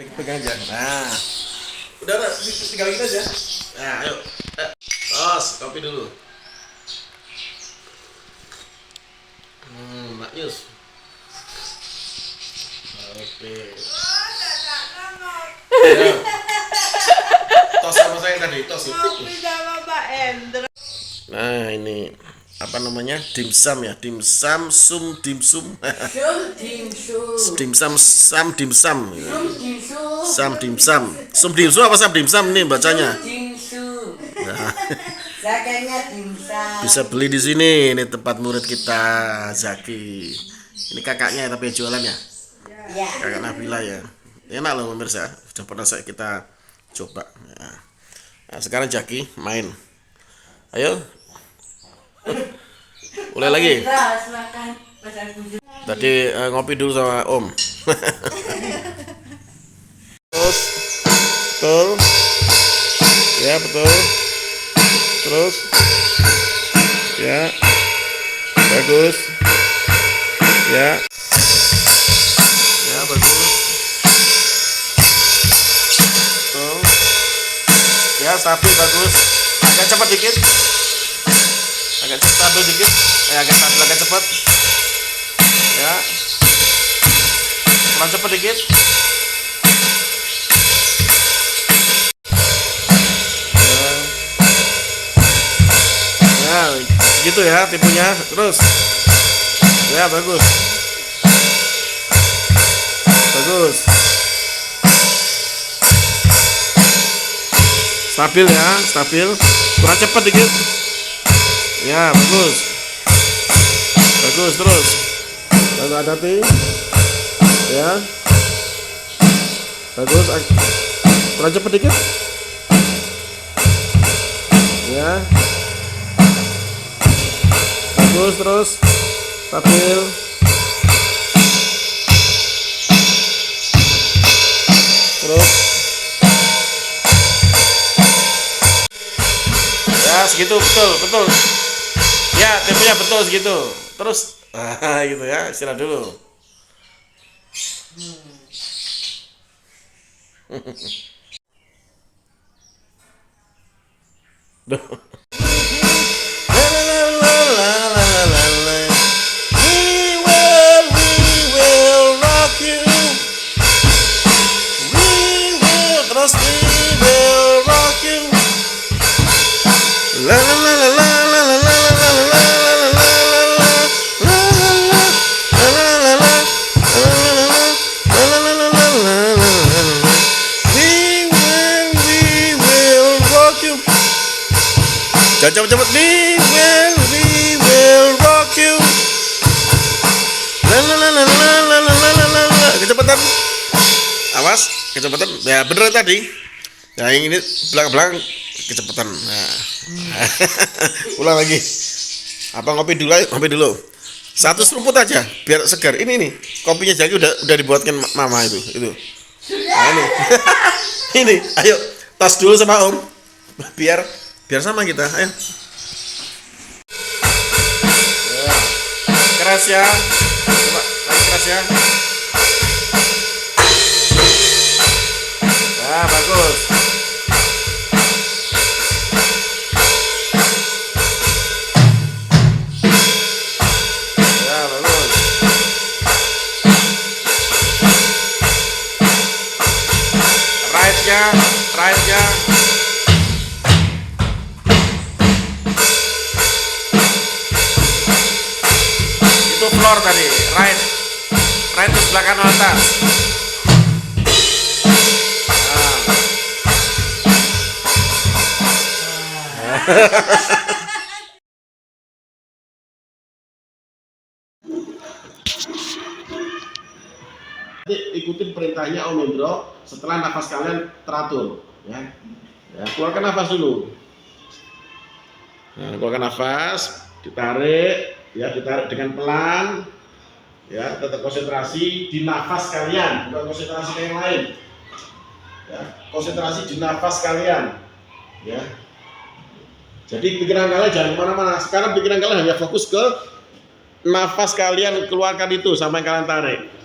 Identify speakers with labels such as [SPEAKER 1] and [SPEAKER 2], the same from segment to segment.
[SPEAKER 1] Pegang aja. Nah, udah tinggal gitu aja. Nah, ayo. Tos, kopi dulu. Mak Yus. Oke. Ayo. Tos sama saya tadi, tos.
[SPEAKER 2] Kopi sama Pak Endra.
[SPEAKER 1] Nah, ini apa namanya? Dimsum ya, dimsum, dimsum. Dimsum, dimsum. Sum dimsum apa sam dimsum nih bacanya? Nah, bisa beli di sini. Ini tempat murid kita Zaki. Ini kakaknya tapi yang jualan ya. Kakak Nabila ya. Enak loh pemirsa. Sudah pernah kita coba. Nah, sekarang Zaki main. Ayo. Mulai lagi. Tadi ngopi dulu sama Om. Terus, betul. Ya betul. Terus, ya, bagus. Ya, ya bagus. Betul. Ya stabil bagus. Agak cepat dikit. Agak stabil dikit. Agak stabil agak cepat. Ya. Kurang cepat dikit. Ya, gitu ya tipenya. Terus. Ya, bagus. Bagus. Stabil ya, stabil. Kurang cepat dikit. Ya, bagus. Bagus terus. Lalu hati-hati. Ya. Bagus. Kurang cepat dikit. Ya. Bagus terus. Stabil. Terus. Ya, segitu betul, betul. Ya, temponya betul segitu. Terus gitu ya, istirahat dulu. Duh. Terus we will rock you. La la la la la la la la la la jangan cepet-cepet. We will rock you. La la la la la la la la la la. Kecepatan. Awas, kecepatan. Ya bener tadi. Nah yang ini belakang kecepatan. Nah. Ulang lagi. Apa ngopi dulu? Ngopi dulu. Satu seruput aja biar segar. Ini nih kopinya Jaki udah dibuatkan mama itu. Nah, ini. Ini, ayo tos dulu sama Om. Biar sama kita. Ayo. Keras ya. Coba lagi keras ya. Nah, bagus. Ya, bagus. Right-nya. Itu floor tadi, right di sebelah kanan atas. Ikutin perintahnya Om Indro. Setelah nafas kalian teratur, ya. Keluarkan nafas dulu. Nah, keluarkan nafas, ditarik, ya, ditarik dengan pelan, ya, tetap konsentrasi di nafas kalian, bukan konsentrasi ke yang lain. Ya, konsentrasi di nafas kalian, ya. Jadi pikiran kalian jangan kemana-mana. Sekarang pikiran kalian hanya fokus ke nafas kalian, keluarkan itu sampai kalian tarik.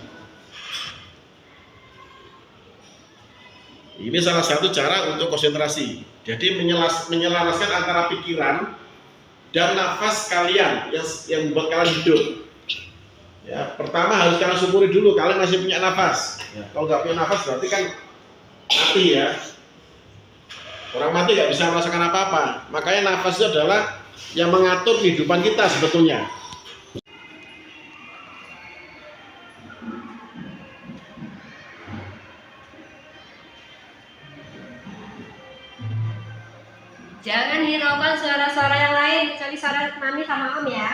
[SPEAKER 1] Ini salah satu cara untuk konsentrasi. Jadi menyelaraskan antara pikiran dan nafas kalian yang membuat kalian hidup. Ya, pertama harus kalian syukuri dulu kalian masih punya nafas. Ya, kalau nggak punya nafas berarti kan mati ya. Orang mati nggak bisa merasakan apa-apa. Makanya nafas itu adalah yang mengatur kehidupan kita sebetulnya.
[SPEAKER 3] Jangan hiraukan suara-suara yang lain kecuali suara mami sama om ya.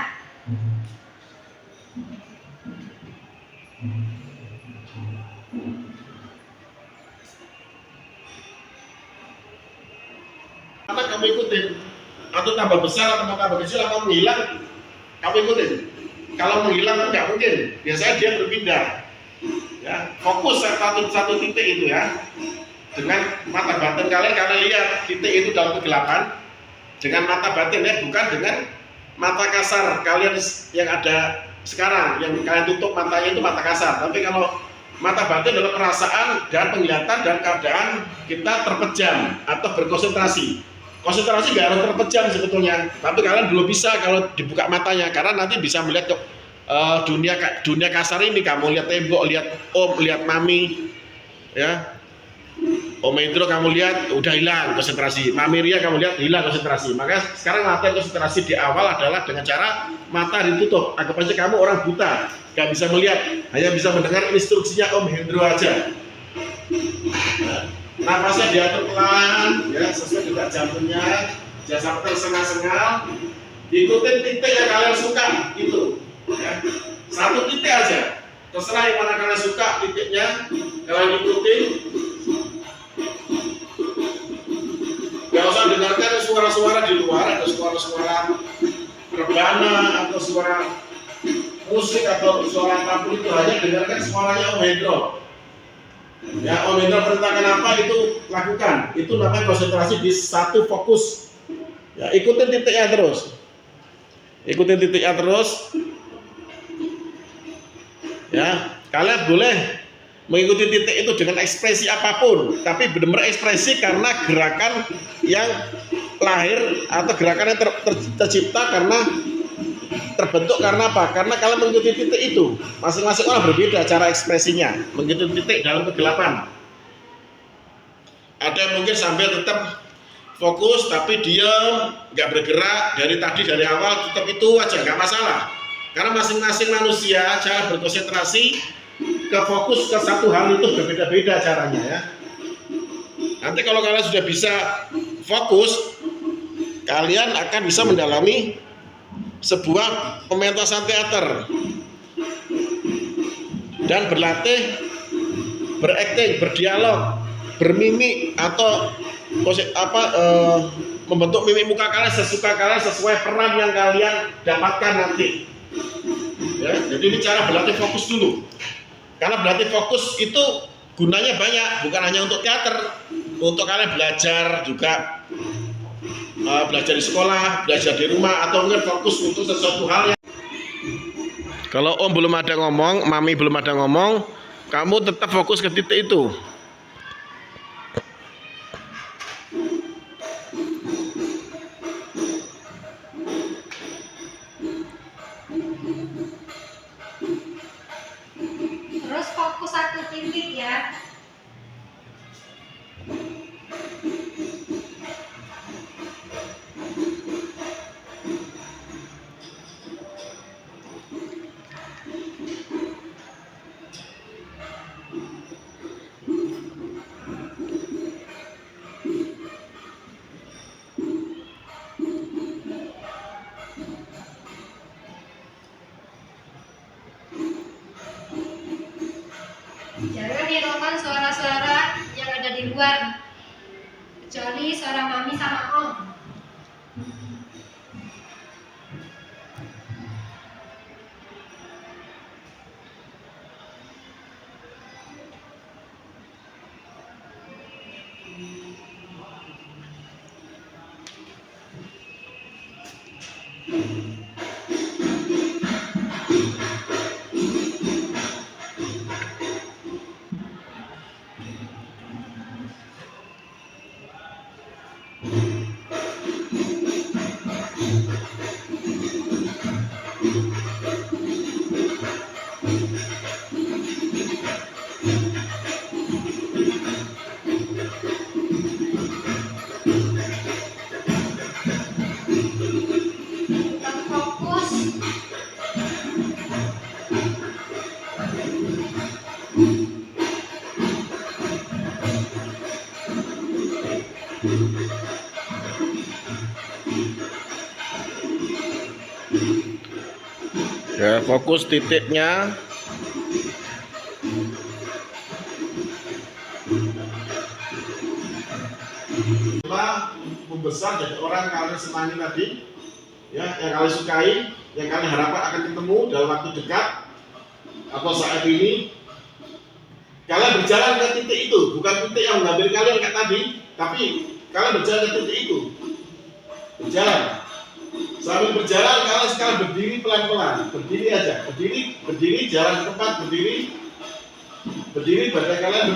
[SPEAKER 1] Apa kamu ikutin? Atau tambah besar atau tambah kecil atau menghilang? Kamu ikutin. Kalau menghilang kan nggak mungkin. Biasanya dia berpindah. Ya, fokus satu titik itu ya. Dengan mata batin kalian lihat titik itu dalam kegelapan dengan mata batin ya, bukan dengan mata kasar kalian yang ada sekarang, yang kalian tutup matanya itu mata kasar. Tapi kalau mata batin adalah perasaan dan penglihatan dan keadaan kita terpejam atau berkonsentrasi. Konsentrasi nggak harus terpejam sebetulnya, tapi kalian belum bisa kalau dibuka matanya karena nanti bisa melihat dunia kasar ini. Kamu lihat tembok, lihat om, lihat mami, ya. Om Hendro kamu lihat udah hilang konsentrasi, Mami Ria kamu lihat hilang konsentrasi. Maka sekarang latihan konsentrasi di awal adalah dengan cara mata ditutup. Anggap aja kamu orang buta, gak bisa melihat, hanya bisa mendengar instruksinya Om Hendro aja. Nafasnya diatur pelan, ya sesuai juga jantungnya, jangan sampai tersengal-sengal. Ikutin titik yang kalian suka itu, ya. Satu titik aja, terserah yang mana kalian suka titiknya, kalian ikutin. Gak usah dengarkan suara-suara di luar, ada suara-suara rebana atau suara musik atau suara apapun itu, hanya dengarkan suaranya Om Hendro. Ya, Om Hendro perintahkan apa itu lakukan. Itu namanya konsentrasi di satu fokus. Ya, ikutin titiknya terus. Ikutin titiknya terus. Ya, kalian boleh mengikuti titik itu dengan ekspresi apapun, tapi benar-benar ekspresi karena gerakan yang lahir atau gerakan yang tercipta karena terbentuk karena apa? Karena kalian mengikuti titik itu. Masing-masing orang berbeda cara ekspresinya mengikuti titik dalam kegelapan. Ada yang mungkin sambil tetap fokus tapi diam, nggak bergerak dari awal tetap itu aja, nggak masalah. Karena masing-masing manusia cara berkonsentrasi ke fokus ke satu hal itu berbeda-beda caranya ya. Nanti kalau kalian sudah bisa fokus, kalian akan bisa mendalami sebuah pementasan teater dan berlatih berakting, berdialog, bermimik atau membentuk mimik muka kalian sesuka kalian sesuai peran yang kalian dapatkan nanti. Ya, jadi ini cara berlatih fokus dulu. Karena berlatih fokus itu gunanya banyak, bukan hanya untuk teater, untuk kalian belajar juga, belajar di sekolah, belajar di rumah, atau mungkin fokus untuk sesuatu hal yang. Kalau Om belum ada ngomong, Mami belum ada ngomong, kamu tetap fokus ke titik itu.
[SPEAKER 3] Terus fokus satu titik ya. Jangan hiraukan suara-suara yang ada di luar, kecuali suara mami sama om. Tetap fokus.
[SPEAKER 1] Ya, fokus titiknya. Membesar jadi orang yang kalian senangi tadi, ya, yang kalian sukai, yang kalian harapkan akan ketemu dalam waktu dekat atau saat ini. Kalian berjalan ke titik itu, bukan titik yang mengambil kalian kayak tadi, tapi kalian berjalan ke titik itu. Berjalan. Sambil berjalan, kalian sekarang berdiri pelan-pelan, berdiri aja, berdiri, jalan ke tempat, berdiri, badan kalian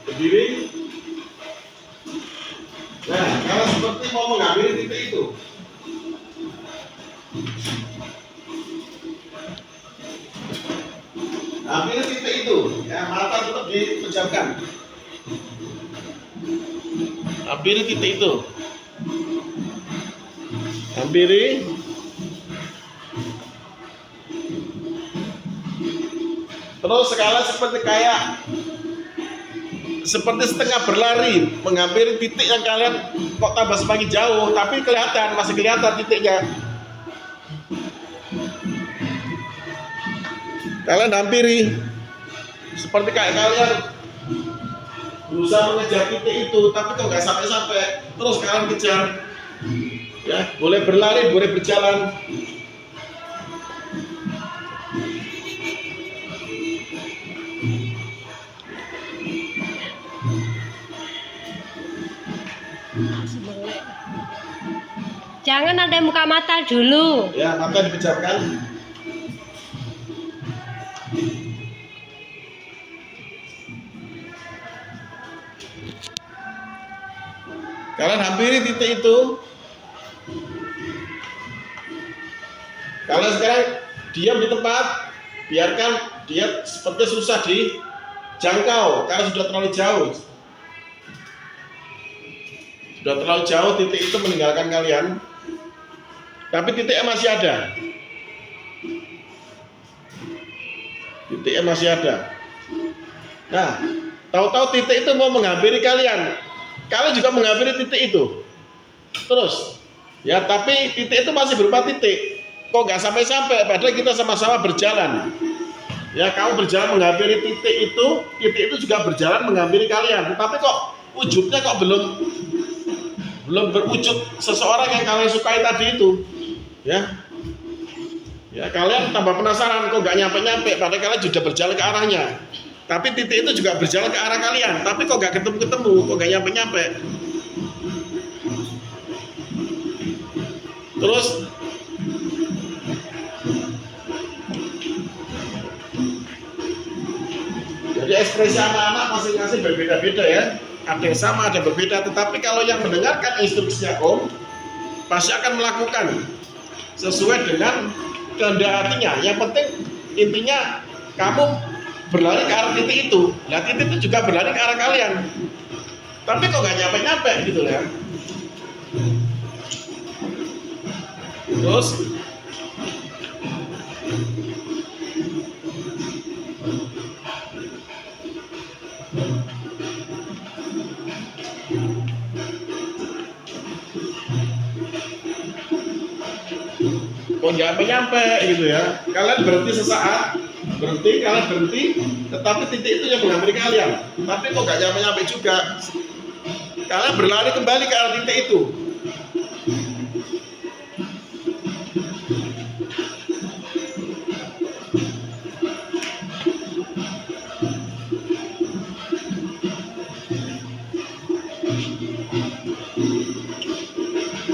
[SPEAKER 1] berdiri. Nah, kalian seperti mau mengambil titik itu. Ambil titik itu, ya, mata tetap dipejamkan. Ambil titik itu. Hampiri. Terus sekarang seperti setengah berlari menghampiri titik yang kalian kok tambah semakin jauh, tapi masih kelihatan titiknya. Kalian hampiri seperti kayak kalian berusaha mengejar titik itu, tapi kok nggak sampai-sampai. Terus kalian kejar. Ya, boleh berlari, boleh berjalan.
[SPEAKER 3] Jangan ada muka mata dulu.
[SPEAKER 1] Ya, mata dipejamkan. Kalian hampiri titik itu. Kalian sekarang diam di tempat, biarkan dia seperti susah dijangkau karena sudah terlalu jauh. Sudah terlalu jauh, titik itu meninggalkan kalian. Tapi titiknya masih ada. Titiknya masih ada. Nah, tahu-tahu titik itu mau menghampiri kalian. Kalian juga menghampiri titik itu. Terus, ya, tapi titik itu masih berupa titik. Kok nggak sampai-sampai, padahal kita sama-sama berjalan. Ya, kamu berjalan menghampiri titik itu juga berjalan menghampiri kalian. Tetapi kok wujudnya kok belum berwujud seseorang yang kalian sukai tadi itu. Ya, kalian tambah penasaran kok nggak nyampe-nyampe, padahal kalian sudah berjalan ke arahnya. Tapi titik itu juga berjalan ke arah kalian, tapi kok nggak ketemu-ketemu, kok nggak nyampe-nyampe. Terus jadi ekspresi anak-anak masing-masing berbeda-beda ya. Ada yang sama, ada yang berbeda. Tetapi kalau yang mendengarkan instruksinya Om, pasti akan melakukan sesuai dengan kehendak hatinya. Yang penting intinya kamu berlari ke arah titik itu. Nah, titik itu juga berlari ke arah kalian. Tapi kok nggak nyampe-nyampe gitu ya. Terus kok nyampe gitu ya. Kalian berhenti sesaat, kalian berhenti, tetapi titik itu yang menghampiri kalian. Tapi kok nggak nyampe juga. Kalian berlari kembali ke arah titik itu.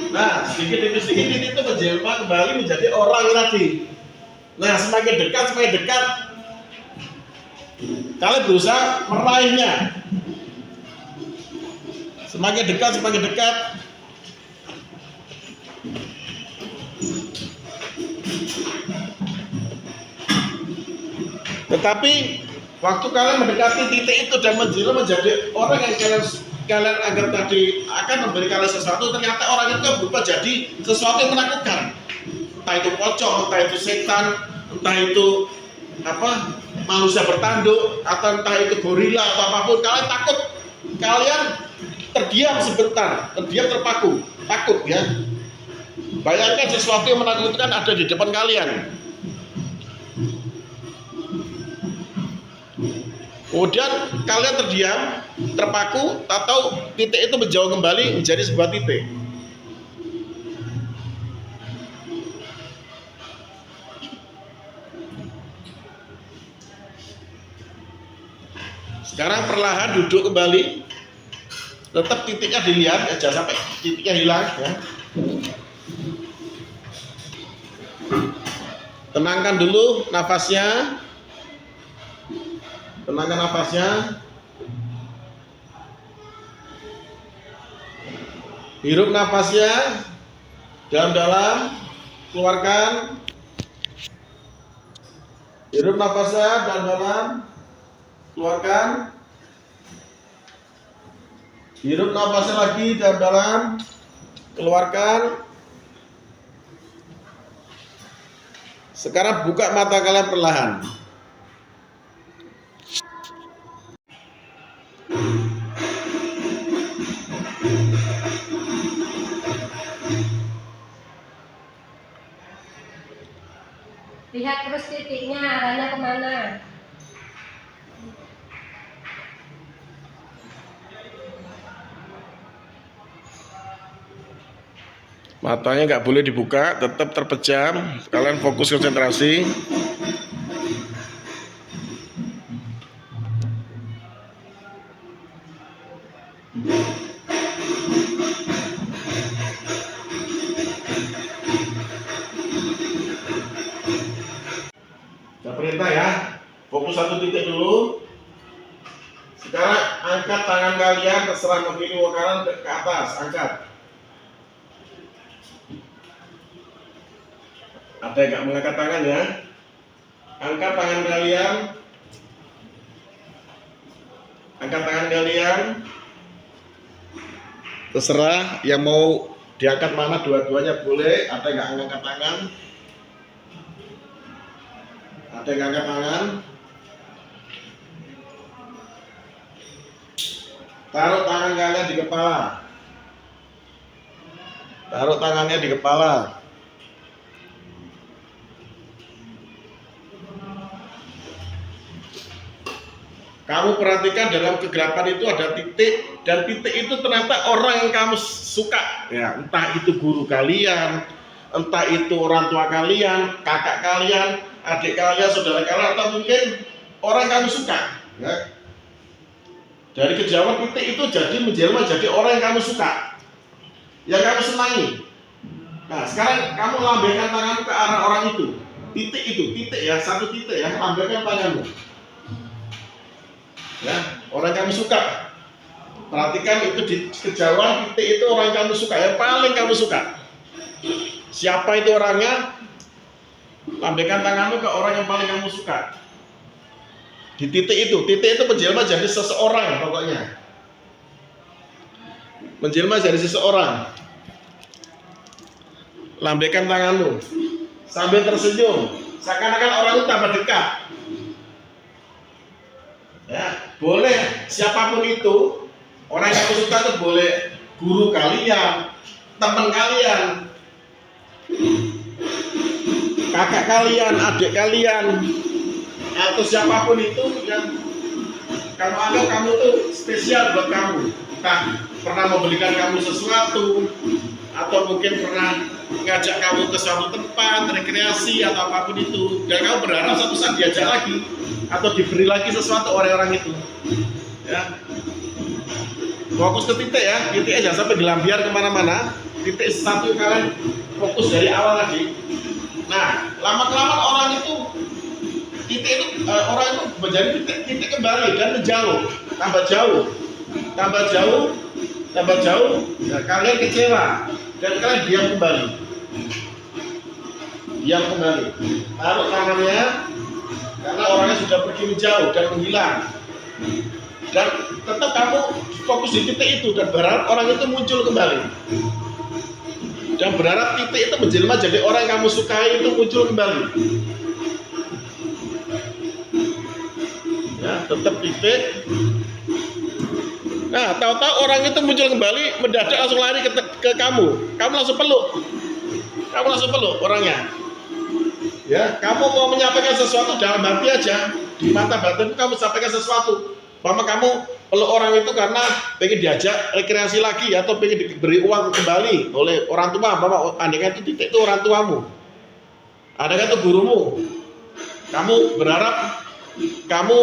[SPEAKER 1] Nah, sedikit demi sedikit itu menjelma kembali menjadi orang tadi. Nah, semakin dekat, kalian berusaha meraihnya. Semakin dekat. Tetapi waktu kalian mendekati titik itu dan menjadi orang yang kalian anggap tadi akan memberi kalian sesuatu, ternyata orang itu berubah jadi sesuatu yang menakutkan. Entah itu pocong, entah itu setan, entah itu manusia bertanduk, atau entah itu gorila atau apapun. Kalian takut, kalian terdiam sebentar, terdiam terpaku, takut ya. Bayangkan sesuatu yang menakutkan ada di depan kalian. Kemudian kalian terdiam, terpaku, atau titik itu menjauh kembali menjadi sebuah titik. Sekarang perlahan duduk kembali, tetap titiknya dilihat, ya, jangan sampai titiknya hilang ya. Tenangkan dulu nafasnya. Tenangkan nafasnya. Hirup nafasnya dalam-dalam, keluarkan. Hirup nafasnya dalam-dalam, keluarkan. Hirup nafasnya lagi dalam-dalam, keluarkan. Sekarang buka mata kalian perlahan.
[SPEAKER 3] Lihat terus titiknya, arahnya kemana.
[SPEAKER 1] Matanya nggak boleh dibuka, tetap terpejam. Kalian fokus konsentrasi. Saya perintah ya, fokus satu titik dulu. Sekarang angkat tangan kalian, terserah mau kiri mau kanan ke atas, angkat. Ada yang nggak mengangkat tangan ya? Angkat tangan kalian. Angkat tangan kalian. Terserah yang mau diangkat mana, dua-duanya boleh. Ada yang nggak mengangkat tangan? Ada yang angkat tangan? Taruh tangan kalian di kepala. Taruh tangannya di kepala. Kamu perhatikan dalam kegelapan itu ada titik, dan titik itu ternyata orang yang kamu suka. Ya, entah itu guru kalian, entah itu orang tua kalian, kakak kalian, adik kalian, saudara kalian, atau mungkin orang yang kamu suka. Ya. Dari kejauhan titik itu jadi menjelma jadi orang yang kamu suka, yang kamu senangi. Nah, sekarang kamu lambaikan tanganmu ke arah orang itu. Titik ya, satu titik ya, lambaikan tanganmu. Ya, orang yang kamu suka. Perhatikan itu di kejauhan titik itu orang yang kamu suka, yang paling kamu suka. Siapa itu orangnya? Lambaikan tanganmu ke orang yang paling kamu suka. Di titik itu menjelma jadi seseorang pokoknya. Menjelma jadi seseorang. Lambaikan tanganmu sambil tersenyum, seakan-akan orang itu tambah dekat. Ya, boleh siapapun itu, orang yang kamu suka itu boleh guru kalian, teman kalian, kakak kalian, adik kalian, atau siapapun itu yang kamu anggap kamu tuh spesial buat kamu. Entah pernah membelikan kamu sesuatu, atau mungkin pernah ngajak kamu ke suatu tempat rekreasi atau apapun itu, dan kamu berharap suatu saat diajak lagi atau diberi lagi sesuatu orang-orang itu. Ya, fokus ke titik ya, titiknya jangan sampai dilambiar kemana-mana. Titik satu kalian fokus dari awal lagi. Nah, lama-kelamaan orang itu titik itu orang itu menjadi titik kembali dan menjauh, tambah jauh, tambah jauh, tambah jauh. Ya, kalian kecewa dan kalian diam kembali. Diam kembali. Taruh tangannya karena orangnya sudah pergi menjauh dan menghilang. Dan tetap kamu fokus di titik itu dan berharap orang itu muncul kembali. Dan berharap titik itu menjelma jadi orang yang kamu sukai itu muncul kembali. Ya, tetap titik. Nah, tahu-tahu orang itu muncul kembali, mendadak langsung lari ke kamu. Kamu langsung peluk. Kamu langsung peluk orangnya. Ya, kamu mau menyampaikan sesuatu dalam hati aja. Di mata batin kamu sampaikan sesuatu. Mama kamu peluk orang itu karena pengen diajak rekreasi lagi atau pengen diberi uang kembali oleh orang tua. Mama, andaikan itu titik itu orang tuamu. Andaikan itu gurumu. Kamu berharap kamu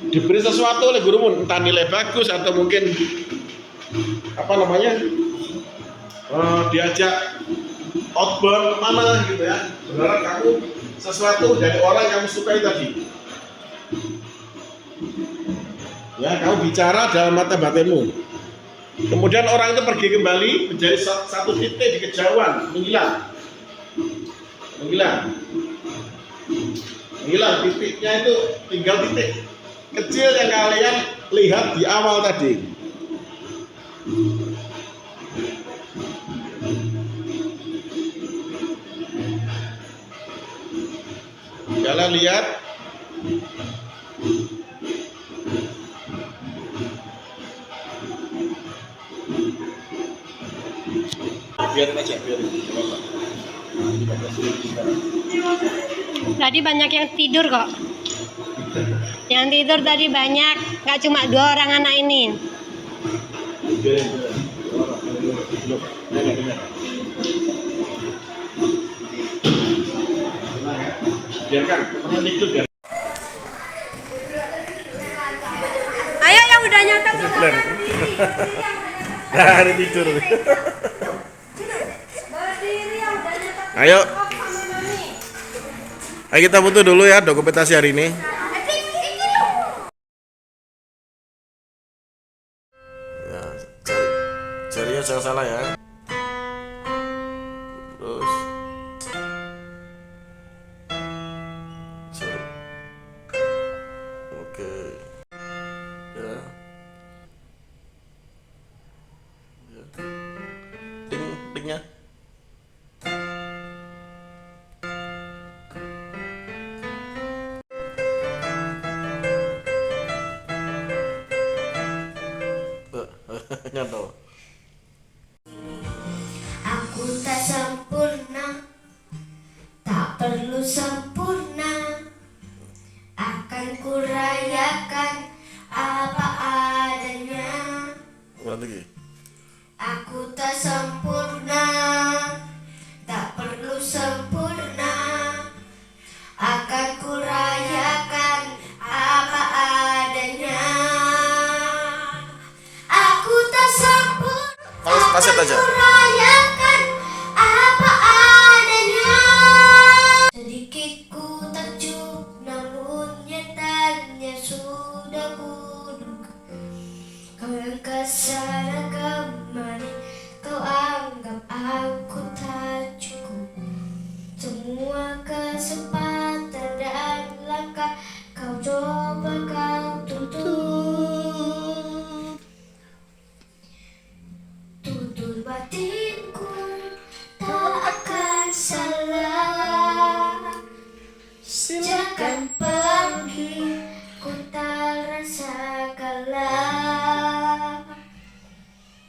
[SPEAKER 1] diberi sesuatu oleh gurumu, entah nilai bagus atau mungkin diajak outbound kemana gitu ya. Berharap kamu sesuatu dari orang yang kamu sukai tadi. Ya, kamu bicara dalam mata batinmu. Kemudian orang itu pergi kembali menjadi satu titik di kejauhan, menghilang. Titiknya itu tinggal titik kecil yang kalian lihat di awal tadi. Kalian lihat biarin aja.
[SPEAKER 3] Tadi banyak yang tidur kok. Yang tidur tadi banyak, nggak cuma 2 orang anak ini.
[SPEAKER 1] Biarkan, teman tidur ya.
[SPEAKER 3] Ayo yang udah nyata sama
[SPEAKER 1] Hari tidur. Ayo. Ayo kita foto dulu ya dokumentasi hari ini. Ya, jarinya jangan salah ya. Terus. Jari. Oke. Ya. Dingnya. Nyantol.
[SPEAKER 4] Aku tak sempurna, tak perlu sempurna. Akan kurayakan apa adanya.
[SPEAKER 1] Ulang lagi.
[SPEAKER 4] Aku tak sempurna, tak perlu sempurna. Akan kurayakan apa adanya. Aku tak sempurna.
[SPEAKER 1] Kaset aja.
[SPEAKER 4] Kurayakan apa adanya. Sedikit ku takjub, namun nyatanya sudah kuduga. Kau yang kesana kemari, kau anggap aku tak cukup. Semua kesempatan dan langkah kau coba kau tutup. Tutur batinku tak akan salah. Jangan pergi, ku tak rasa kalah.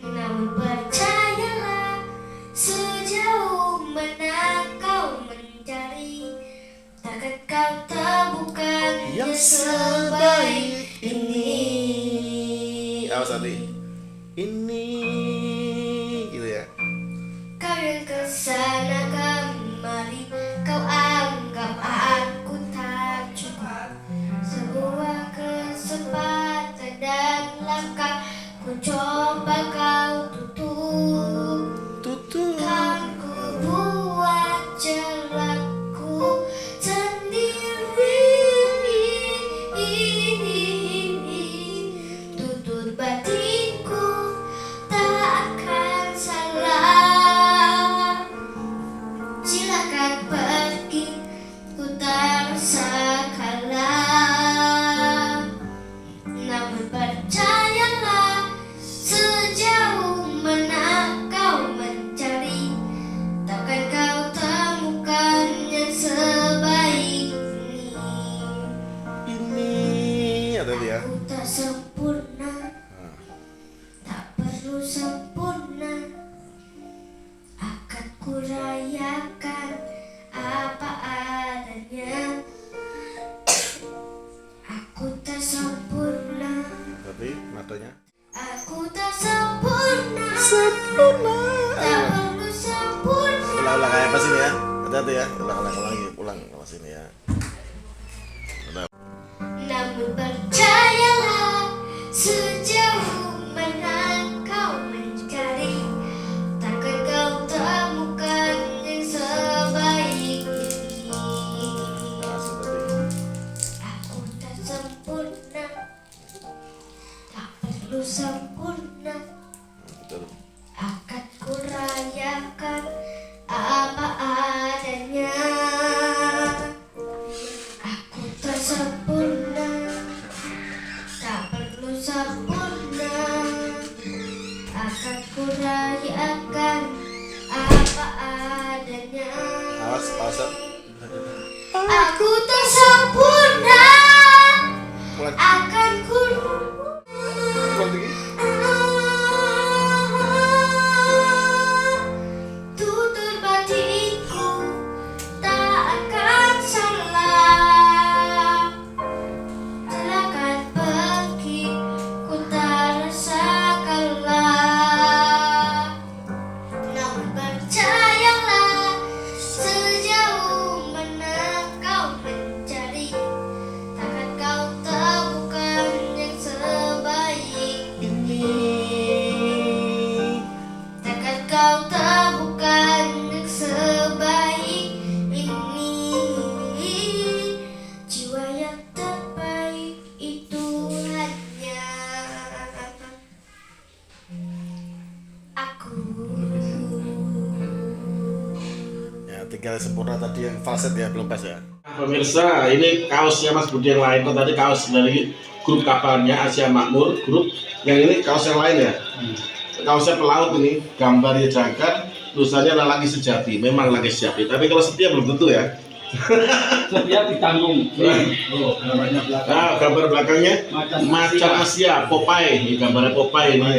[SPEAKER 4] Namun percayalah, sejauh mana kau mencari, takkan kau temukan yang sebaik ini.
[SPEAKER 1] Awas tadi. Ini gitu ya.
[SPEAKER 4] Kau yang kesana kemari, kau anggap aku tak cukup. Sebuah kesempatan dan langkah ku coba kau tutup. Kan ku buat celahku sendiri. Tutur batinku
[SPEAKER 1] hati-hati ya.
[SPEAKER 4] Aku tak sempurna,
[SPEAKER 1] Nah.
[SPEAKER 4] tak perlu sempurna. Akan kurayakan apa adanya. Aku tak sempurna,
[SPEAKER 1] Tapi nadanya
[SPEAKER 4] aku tak sempurna,
[SPEAKER 1] sempurna.
[SPEAKER 4] tak perlu sempurna.
[SPEAKER 1] Ulang kayak apa sini ya? Hati-hati ya. Ulang ke sini ya. Udah.
[SPEAKER 4] Namun percayalah, sejauh mana kau mencari, takkan kau temukan yang sebaik ini.
[SPEAKER 1] Masuk tadi.
[SPEAKER 4] Aku tak sempurna, tak perlu sempurna.
[SPEAKER 1] Betul.
[SPEAKER 4] Akan kurayakan apa adanya. Aku tak sempurna, tak perlu sempurna. Akan kurayakan apa adanya.
[SPEAKER 1] Awas, awas.
[SPEAKER 4] Aku tak sempurna,
[SPEAKER 1] Ulang.
[SPEAKER 4] akan
[SPEAKER 1] Ulang lagi.
[SPEAKER 4] tutur batinku tak akan salah, takkan pergi ku tak rasa kalah. Namun percayalah, sejauh mana kau mencari, takkan kau temukan yang sebaik ini. Takkan kau temukan yang sebaik ini. Jiwa yang terbaik itu hanya aku.
[SPEAKER 1] Ya, tinggal sempurna tadi yang falset ya, belum pas ya. Pemirsa, ini kaosnya Mas Budi yang lain. Kok tadi kaos dari grup kabarnya Asia Makmur, grup yang ini kaos yang lain ya. Kaosnya pelaut ini, gambarnya jangkar, tulisannya lelaki sejati. Memang lelaki sejati, tapi kalau setia belum tentu ya.
[SPEAKER 5] Setiap ditanggung. Oh, gambarnya belakang.
[SPEAKER 1] Nah, gambar belakangnya macan Asia, Popeye. Ini gambarnya Popeye ini.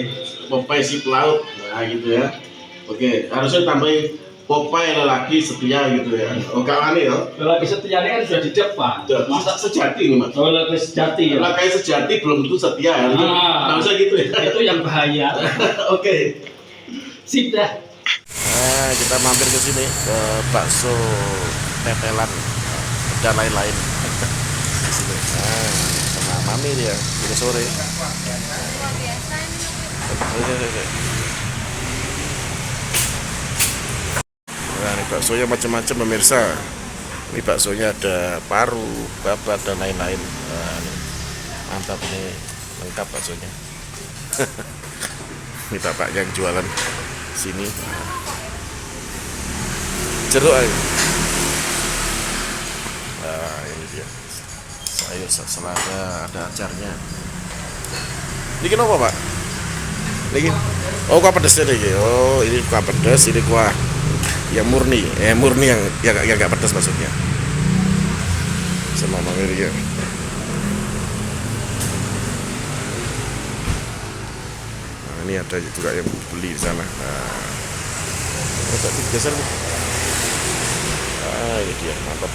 [SPEAKER 1] Popeye si pelaut. Nah, gitu ya. Oke, harusnya tambahin Popeye lelaki setia gitu ya. Oh, kawan nih ya.
[SPEAKER 5] Lelaki setianya kan sudah di depan.
[SPEAKER 1] Masa sejati ini, Mas.
[SPEAKER 5] Oh, lelaki sejati ya.
[SPEAKER 1] Lelaki sejati belum tentu setia ya.
[SPEAKER 5] Ah.
[SPEAKER 1] Nggak usah gitu ya.
[SPEAKER 5] Itu yang bahaya.
[SPEAKER 1] Oke.
[SPEAKER 5] Sip dah.
[SPEAKER 1] Nah, kita mampir ke sini ke bakso tetelan dan lain-lain. Di sini. Nah, sama mami dia ini sore. Oke. Nah, ini baksonya macam-macam pemirsa. Ini baksonya ada paru, babat dan lain-lain. Nah, ini mantap ini, lengkap baksonya. Ini bapak yang jualan sini. Jeruk aja. Nah, ini dia. Sayur selada, ada acarnya. Ini kenapa, Pak? Ini oh, kuah pedesnya nih. Oh, ini kuah pedas, ini kuah yang murni. Murni yang enggak pedas maksudnya. Sama Mami ya. Nah, ini ada juga yang beli di sana. Nah, tadi geser nih. Ah, ini dia, mantap.